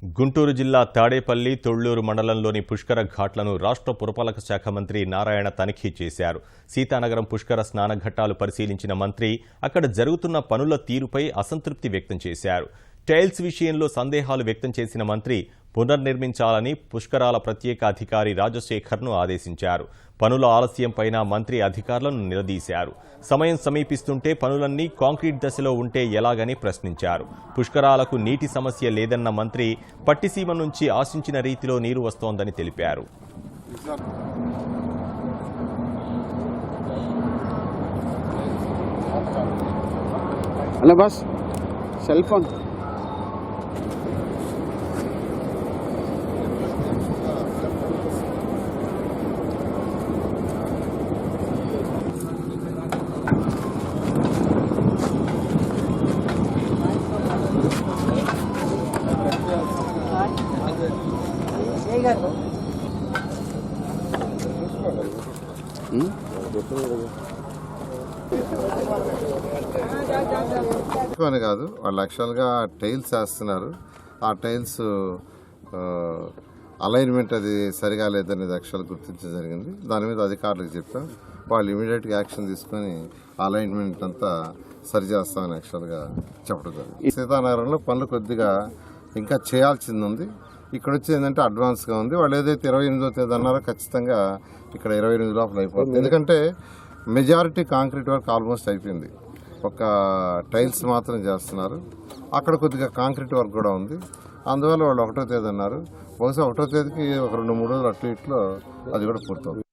గుంటూరు జిల్లా తాడేపల్లి తొళ్లూరు మండలంలోని పుష్కర ఘాట్లను రాష్ట్ర పురపాలక శాఖ మంత్రి నారాయణ తనిఖీ చేశారు. సీతానగరం పుష్కర స్నాన ఘట్టాలు పరిశీలించిన మంత్రి అక్కడ జరుగుతున్న పనుల తీరుపై అసంతృప్తి వ్యక్తం చేశారు. టైల్స్ విషయంలో సందేహాలు వ్యక్తం చేసిన మంత్రి పునర్నిర్మించాలని పుష్కరాల ప్రత్యేక అధికారి రాజశేఖర్ను ఆదేశించారు. పనుల ఆలస్యంపైన మంత్రి అధికారులను నిలదీశారు. సమయం సమీపిస్తుంటే పనులన్నీ కాంక్రీట్ దశలో ఉంటే ఎలాగని ప్రశ్నించారు. పుష్కరాలకు నీటి సమస్య లేదన్న మంత్రి పట్టిసీమ నుంచి ఆశించిన రీతిలో నీరు వస్తోందని తెలిపారు. అని కాదు, వాళ్ళు యాక్చువల్గా టైల్స్ వేస్తున్నారు. ఆ టైల్స్ అలైన్మెంట్ అది సరిగా లేదనేది యాక్చువల్గా గుర్తించడం జరిగింది. దాని మీద అధికారులకు చెప్పాం. వాళ్ళు ఇమీడియట్గా యాక్షన్ తీసుకొని అలైన్మెంట్ అంతా సరి చేస్తామని యాక్చువల్గా చెప్పడం జరిగింది. సీతానగరంలో పనులు కొద్దిగా ఇంకా చేయాల్సింది ఉంది. ఇక్కడ వచ్చి ఏంటంటే అడ్వాన్స్గా ఉంది. వాళ్ళు ఏదైతే 28వ తేదీ అన్నారో ఖచ్చితంగా ఇక్కడ 28 లోపల అయిపోతుంది. ఎందుకంటే మెజారిటీ కాంక్రీట్ వర్క్ ఆల్మోస్ట్ అయిపోయింది. ఒక టైల్స్ మాత్రం చేస్తున్నారు. అక్కడ కొద్దిగా కాంక్రీట్ వర్క్ కూడా ఉంది. అందువల్ల వాళ్ళు 1వ తేదీ అన్నారు. బహుశా 1వ తేదీకి ఒక 2-3 రోజులు అటు ఇట్లో అది కూడా పూర్తవుతుంది.